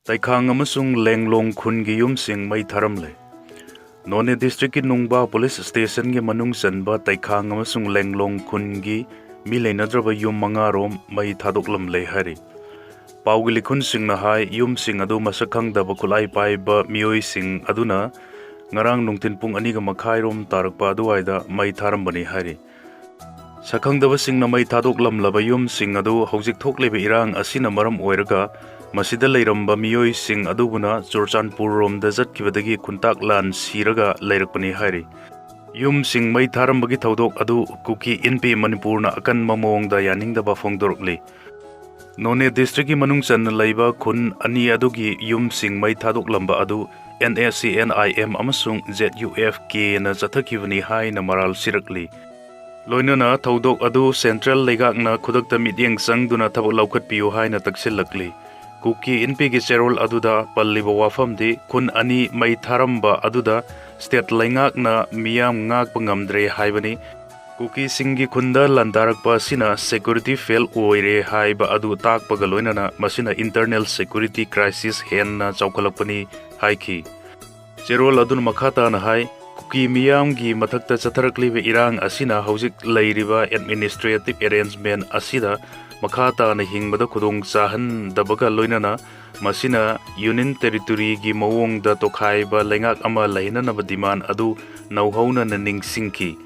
Taikhang amasung lenglong khun gi yumsing mai tharamle. None district ki Nungba police station gi manung sanba Taikhang amasung lenglong khun gi mi leinadraba yum manga rom mai thadoklam le hari. Paugili khun sing na hai yum sing adu masakhang da bakulai pai ba mioi sing aduna ngarang nungtin pung ani ga makhai rom tarakpa aduaida mai tharambani hari. Sakhang da sing na mai thadoklam laba yum sing adu hojik thoklebe irang asina maram oiraga masida leiramba mioi sing adubuna Churchanpur rom da jatkibadagi kuntak lan siraga leirakpani hari. Yum sing mai tharambagi thodok adu kuki NP Manipur na akan mamong da yaningda ba phongdorkli. None district ki manung chan laiba khun ani adugi yum sing mai thadok lamba adu NACNIM amasung ZUFK na chathakibani hai na maral sirakli. Loinana thodok adu central legak na khudakta midyeng sangduna thabok laukat piu hai na taksilakli. Kuki NP ki cherol aduda palliba wafam di khun ani mai tharamba aduda state laingak na miyam ngak pangamdre haibani. Kuki singi khunda landarakpa sina security fail oire haiba adu takpaga loinana masina internal security crisis hen na chaukalapani haiki. Cherol adun makhata na hai kuki miyam gi mathakta chatharaklibe irang asina hojik leiriba administrative arrangement asida makhata na hingbada khudong chahan dabaga loinana masina union territory gi mawong da tokhaiba lengak ama leinanaba demand adu nauhauna na ningsingki.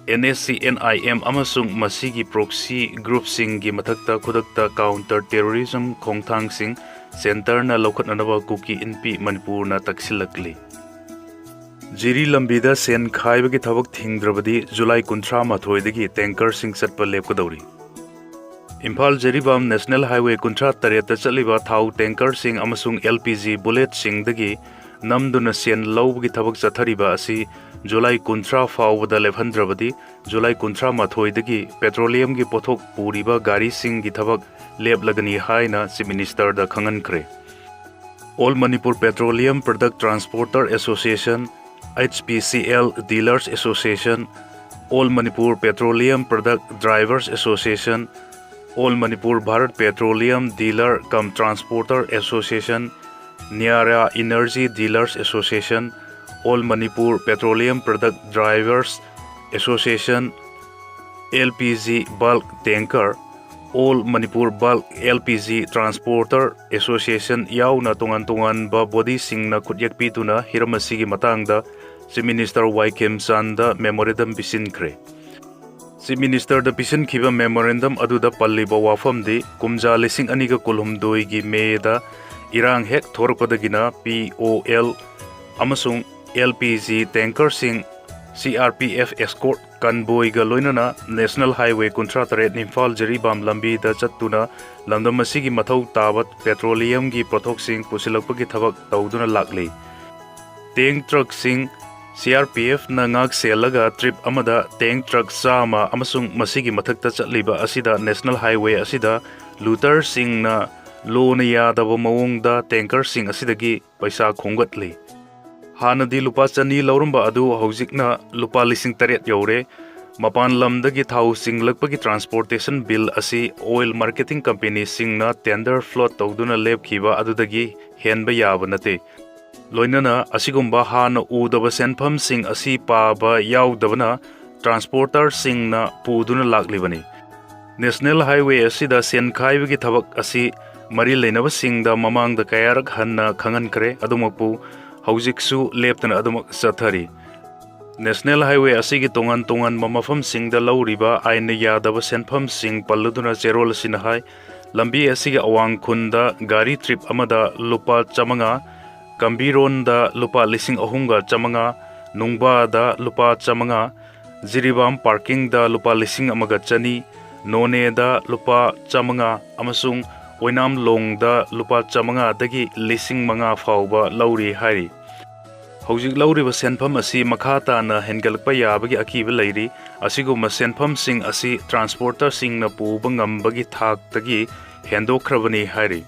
NACNIM amasung masigi proxy group sing gi mathakta khudakta counter terrorism khongthang sing center na lokhatnaba kuki NP Manipur na taksilakli. Jiri lambida sen khaibagi thabak thingdrabadi July 13 dagi tanker sing satpa lepkadauri. Imphal Jeribam National Highway 38 ta chaliba thau tanker sing amasung LPG bullet sing dagi namduna sen lawgi thabak chathariba asi July 13 faubada lephandrabadi July 13 dagi petroleum gi pothok puriba gari sing gi thabak leplagani haina Chief Minister da khangankre. All Manipur Petroleum Product Transporter Association, HPCL Dealers Association, All Manipur Petroleum Product Drivers Association, All Manipur Bharat Petroleum Dealer cum Transporter Association, Nyara Energy Dealers Association, All Manipur Petroleum Product Drivers Association, LPG Bulk Tanker, All Manipur Bulk LPG Transporter Association yauna tungan ba body sing na khutyak pituna hiramasigi matangda Chief Minister Waikem Sanda memorandum bisinkre. Chief Minister da bisin khiba memorandum aduda palliba wafam di kumja lising aniga kulhumdoi gi me da irang hek thorpadagina POL amasung LPG tanker sing CRPF escort convoy ga loinana National Highway 38 Imphal Jeribam lambi da chattuna lamdam masigi mathau tabat petroleum gi pothok sing pusilakpagi thabak tawduna lakli. Tank truck sing CRPF na ngak selaga trip amada tank truck sama amasung masigi mathakta chatliba asida National Highway asida looter sing na loan yadaba mawongda tanker sing asidagi paisa khongatli. Hanadi lupa chani laurumba adu hojikna lupa lising taret yaure mapan lamdagi thau sing lakpagi transportation bill asi oil marketing company sing na tender float tawduna lep khiba adudagi henba yaba nate loinana asigumba hana udaba senpham sing asi paba yaudabana transporter sing na puduna laklibani. National Highway asida sen khaibagi thabak asi mari leinaba sing da mamang da kayarak hanna khangankre adumakpu hojiksu leptana adumak sathari. National Highway asigi tongan mamafam sing da lauriba aina yadaba senpham sing palluduna cherol sinahai lambi asigi awang khunda gari trip amada lupa chamanga Kambiron da lupa lising ahunga chamanga Nungba da lupa chamanga Jiribam parking da lupa lising amaga chani None da lupa chamanga amasung Oinam long da lupa chamanga dagi lising manga fauba lauri hari. Hojik lauri ba senpham asi makhata na hengalpa yabagi akiba leiri asiguma senpham sing asi transporter sing na puba ngambagi thak tagi hendokhrabani hari.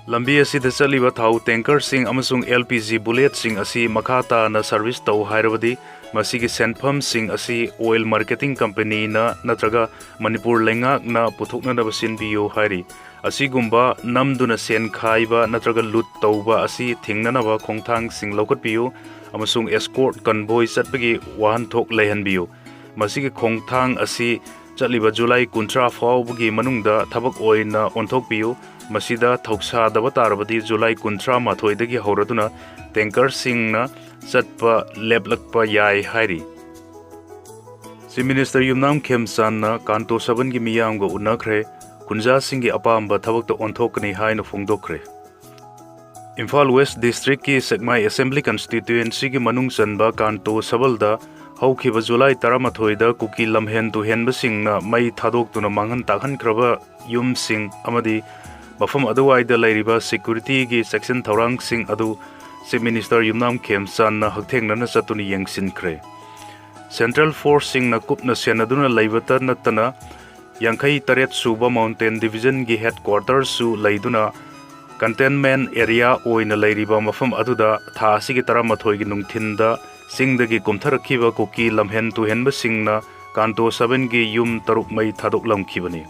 Lambi asida chaliba thau tanker sing amasung LPG bullet sing asi makhata na service tau hairabadi Masigi senpham asi oil marketing company na natraga Manipur lengak na puthokna na basin biyo hari asigumba namduna sen khaiba natraga lut tauba asi thingna na ba khongthang sing lokat biyo amasung escort convoy satpagi wahan thok lehan biyo masigi khongthang asi chaliba July 19 fawbagi manungda thabak oina onthok biyo masida thoksa daba tarabadi July 19 mathoi dagi hauraduna tanker singna satpa leblakpa yai hairi si minister yumnam khemsan na kanto 7 gi miyam go unakre kunja singi apamba thabak to onthokni haina phungdokre Imphal West District ki Segmai Assembly Constituency ki manung sanba kanto sabalda haukiba July 13 da kuki lamhen tu henba singna mai thadok tuna manghan takhan kraba yum sing amadi mafam aduwaida lairiba security gi section thorang sing adu Chief Minister Yumnam Khemsan na hakthengna na satuni yengsinkre Central Force sing na kupna senaduna laibata natana yankai taret suba mountain division gi headquarters su laiduna containment area oina lairiba mafam aduda tha asigi 13 gi nungthinda singdagi kumtharakhiba kuki lamhen tu henba singna kanto 7 gi yum taruk mai thadok lamkhibani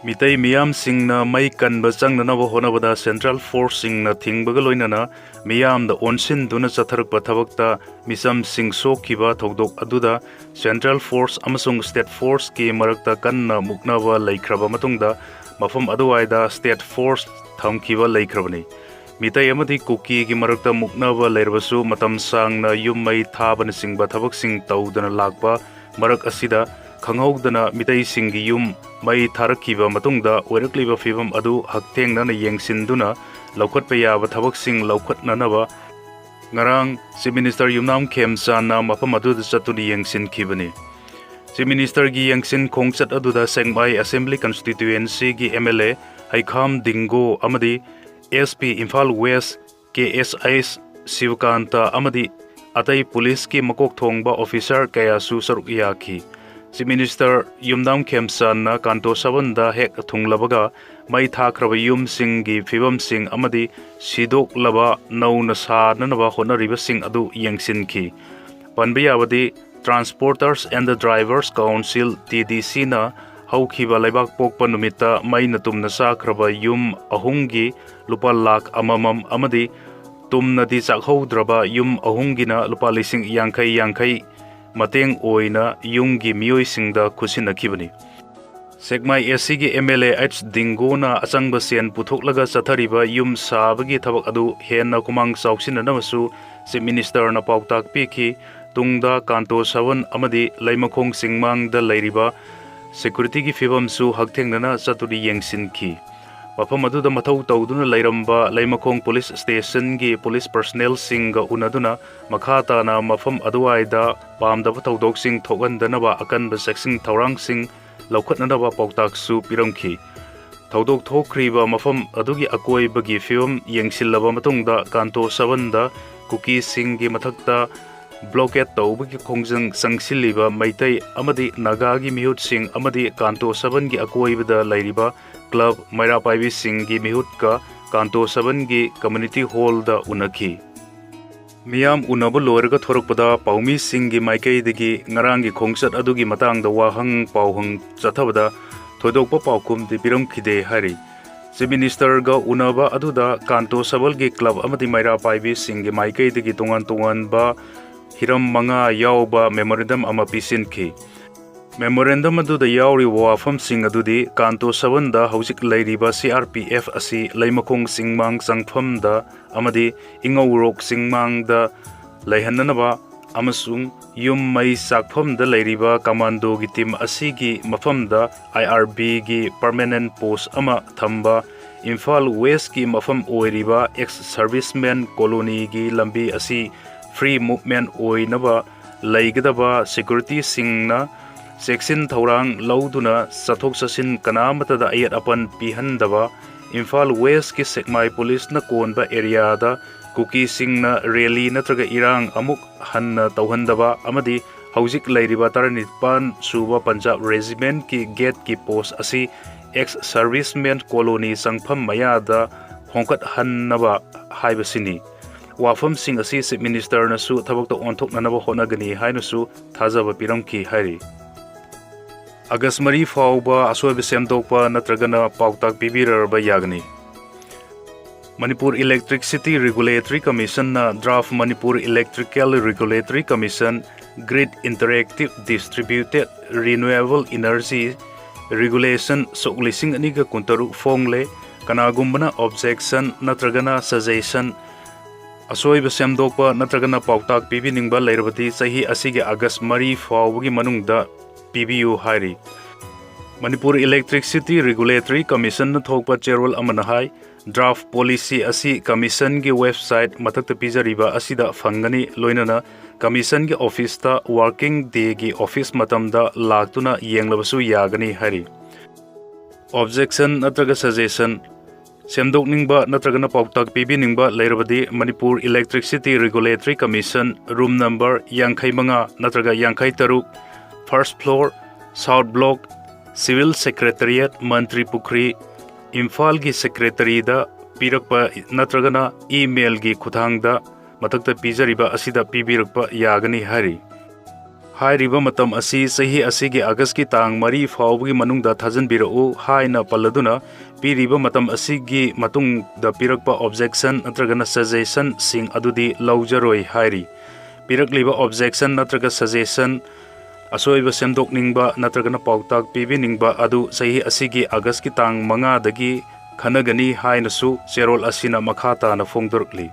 mitai miyam singna mai kanba changna na honabada Central Force singna thingbaga loinana miyam da onsin duna chatharakpa thabakta misam sing sokhiba thokdok aduda Central Force amasung State Force ki marakta kanna muknaba laikhraba matungda mafam aduwaida State Force thamkiba laikhrabani mitai amadi kuki gi marakta muknaba lairbasu matam sangna yum mai thabana singba thabak sing tawdana lakpa marak asida khanghaudana mitai singi yum mai tharakhiba matungda oirakliba fibam adu hakthengna na yengsinduna laukhatpa yaba thabak sing laukhatnanaba ngarang Chief Minister Yumnam Khemsan na mapam adu chatuni yengsin khibani Chief Minister gi yengsin khongchat aduda Segmai Assembly Constituency gi MLA Haikham Dingo amadi SP Imphal West KSIS Sivkanta amadi atai police ki makok thongba officer kaya su saruk yakhi Chief Minister Yumnam Khemsan na kanto 7 da hek thunglabaga mai thakraba yum singi fibam sing amadi sidok laba nauna sa nanaba honariba sing adu yengsinki panbiyawadi Transporters and the Drivers Council TDC na haukiba laibak pokpa numita mai natumna sakraba yum ahungi lupa lakh amamam amadi tumna di chakhaudraba yum ahungina lupa lising yankai mateng oina yunggi mioi singda khusina kibani Segmai SC gi MLA H Dingona achangba sen puthoklaga chathariba yum sabagi thabak adu henna kumang chauksina namasu Chief Minister na pautak piki tungda kanto 7 amadi laimakhong singmang da lairiba security gi fibam su hakthengna chaturi yengsinki mafam aduda mathau tawduna lairamba laimakhong police station gi police personnel singa unaduna makhata na mafam aduwaida pamdaba tawdok sing thogandanaba akanba section thorang sing laukhatnaba pautak su piramki tawdok thokriba mafam adugi akoibagi film yengsilaba matungda kanto 7 da kuki sing gi mathakta blockade tawbagi khongjang sangsiliba maitai amadi nagagi mihut sing amadi kanto 7 gi akoibada lairiba club maira paibi sing gi mihut ka kanto 7 gi community hall da unakhi miyam unaba loiraga thorokpada paumi sing gi maikai degi ngarang gi khongsat adugi matang da wahang pauhang chathabada thodokpa paukum di piram khide hari Chief Minister ga unaba aduda kanto 7 gi club amadi maira paibi sing gi maikai degi tongan ba hiram manga yauba memorandum ama pisinki memorandum aduda yauri wafam sing adudi kanto 7 da haujik lairiba CRPF asi laimakhong singmang sangpham da amadi ingawrok singmang da laihananaba amasung yum mai sakpham da lairiba commando gi team asigi mafam da IRB gi permanent post ama thamba Imphal West ki mafam oiriba ex servicemen colony gi lambi asi free movement oinaba laigadaba security singna section thorang lauduna sathok sasin kanamata da ayat apan pihandaba Imphal West ki Segmai police na konba area da kuki singna rally natraga irang amuk hanna tawhandaba amadi haujik lairiba taranipan suba Punjab regiment ki gate ki post asi ex servicemen colony sangpham maya da hongkat hannaba haibasini ꯋꯥꯐꯝꯁꯤꯡ ꯑꯁꯤ chief ꯃꯤꯅꯤꯁꯇꯔꯅꯁꯨ ꯊꯕꯛꯇ ꯑꯣꯟꯊꯣꯛꯅꯅꯕ ꯍꯣꯠꯅꯒꯅꯤ ꯍꯥꯏꯅꯁꯨ ꯊꯥꯖꯕ ꯄꯤꯔꯝꯈꯤ ꯍꯥꯏꯔꯤ꯫ ꯑꯒꯁ 4 ꯐꯥꯎꯕ ꯑꯁꯣꯏꯕ ꯁꯦꯝꯗꯣꯛꯄ ꯅꯠꯇ꯭ꯔꯒꯅ ꯄꯥꯎꯇꯥꯛ ꯄꯤꯕꯤꯔꯕ ꯌꯥꯒꯅꯤ꯫ ꯃꯅꯤꯄꯨꯔ ꯏꯂꯦꯛꯇ꯭ꯔꯤꯁꯤꯇꯤ ꯔꯤꯒꯨꯂꯦꯇꯔꯤ ꯀꯝꯃꯤꯁꯟꯅ draft Manipur electrical regulatory commission grid interactive distributed renewable energy regulation ꯁꯣꯛ 2023 ꯐꯣꯡꯂꯦ꯫ ꯀꯅꯥꯒꯨꯝꯕꯅ ꯑꯣꯕꯖꯦꯛꯁꯟ ꯅꯠꯇ꯭ꯔꯒꯅ ꯁꯖꯦꯁꯟ ꯑꯁꯣꯏꯕ ꯁꯦꯝꯗꯣꯛꯄ ꯅꯠꯇ꯭ꯔꯒꯅ ꯄꯥꯎꯇꯥꯛ ꯄꯤꯕꯤꯅꯤꯡꯕ ꯂꯩꯔꯕꯗꯤ ꯆꯍꯤ ꯑꯁꯤꯒꯤ ꯑꯒꯁ 4 ꯐꯥꯎꯕꯒꯤ ꯃꯅꯨꯡꯗ ꯄꯤꯕꯤꯌꯨ ꯍꯥꯏꯔꯤ꯫ ꯃꯅꯤꯄꯨꯔ ꯏꯂꯦꯛꯇ꯭ꯔꯤꯁꯤꯇꯤ ꯔꯤꯒꯨꯂꯦꯇꯔꯤ ꯀꯝꯃꯤꯁꯟꯅ ꯊꯣꯛꯄ ꯆꯦꯔꯣꯜ ꯑꯃꯅ ꯍꯥꯏ ꯗ꯭ꯔꯥꯐ ꯄꯣꯂꯤꯁꯤ ꯑꯁꯤ ꯀꯝꯃꯤꯁꯟꯒꯤ ꯋꯦꯕꯁꯥꯏꯠ ꯃꯊꯛꯇ ꯄꯤꯖꯔꯤꯕ ꯑꯁꯤꯗ ꯐꯪꯒꯅꯤ, ꯂꯣꯏꯅꯅ ꯀꯝꯃꯤꯁꯟꯒꯤ ꯑꯣꯐꯤꯁꯇ ꯋꯥꯔꯀꯤꯡ ꯗꯦꯒꯤ ꯑꯣꯐꯤꯁ ꯃꯇꯝꯗ ꯂꯥꯛꯇꯨꯅ ꯌꯦꯡꯂꯕꯁꯨ ꯌꯥꯒꯅꯤ ꯍꯥꯏꯔꯤ꯫ ꯑꯣꯕꯖꯦꯛꯁꯟ ꯅꯠꯇ꯭ꯔꯒ ꯁꯖꯦꯁꯟ ꯁꯦꯝꯗꯣꯛꯅꯤꯡꯕ ꯅꯠꯇ꯭ꯔꯒꯅ ꯄꯥꯎꯇꯥꯛ ꯄꯤꯕꯤꯅꯤꯡꯕ ꯂꯩꯔꯕꯗꯤ Manipur electricity regulatory commission room number 55 ꯅꯠꯇ꯭ꯔꯒ 53 first floor south block civil secretariat Mantri Pukhri ꯏꯝꯐꯥꯜꯒꯤ ꯁꯦꯀ꯭ꯔꯦꯇꯔꯤꯗ ꯄꯤꯔꯛꯄ ꯅꯠꯇ꯭ꯔꯒꯅ ꯏꯃꯦꯜꯒꯤ ꯈꯨꯠꯊꯥꯡꯗ ꯃꯊꯛꯇ ꯄꯤꯖꯔꯤꯕ ꯑꯁꯤꯗ ꯄꯤꯕꯤꯔꯛꯄ ꯌꯥꯒꯅꯤ ꯍꯥꯏꯔꯤ꯫ ꯍꯥꯏꯔꯤꯕ ꯃꯇꯝ ꯑꯁꯤ ꯆꯍꯤ ꯑꯁꯤꯒꯤ ꯑꯒꯁꯀꯤ ꯇꯥꯡ 4 ꯐꯥꯎꯕꯒꯤ ꯃꯅꯨꯡꯗ ꯊꯥꯖꯟꯕꯤꯔꯛꯎ ꯍꯥꯏꯅ ꯄꯜꯂꯗꯨꯅ ꯄꯤꯔꯤꯕ ꯃꯇꯝ ꯑꯁꯤꯒꯤ ꯃꯇꯨꯡꯗ ꯄꯤꯔꯛꯄ ꯑꯣꯕꯖꯦꯛꯁꯟ ꯅꯠꯇ꯭ꯔꯒꯅ ꯁꯖꯦꯁꯟꯁꯤꯡ ꯑꯗꯨꯗꯤ ꯂꯧꯖꯔꯣꯏ ꯍꯥꯏꯔꯤ꯫ ꯄꯤꯔꯛꯂꯤꯕ ꯑꯣꯕꯖꯦꯛꯁꯟ ꯅꯠꯇ꯭ꯔꯒ ꯁꯖꯦꯁꯟ ꯑꯁꯣꯏꯕ ꯁꯦꯝꯗꯣꯛꯅꯤꯡꯕ ꯅꯠꯇ꯭ꯔꯒꯅ ꯄꯥꯎꯇꯥꯛ ꯄꯤꯕꯤꯅꯤꯡꯕ ꯑꯗꯨ ꯆꯍꯤ ꯑꯁꯤꯒꯤ ꯑꯒꯁꯀꯤ ꯇꯥꯡ 5 ꯗꯒꯤ ꯈꯟꯅꯒꯅꯤ ꯍꯥꯏꯅꯁꯨ ꯆꯦꯔꯣꯜ ꯑꯁꯤꯅ ꯃꯈꯥ ꯇꯥꯅ ꯐꯣꯡꯗꯣꯔꯛꯂꯤ꯫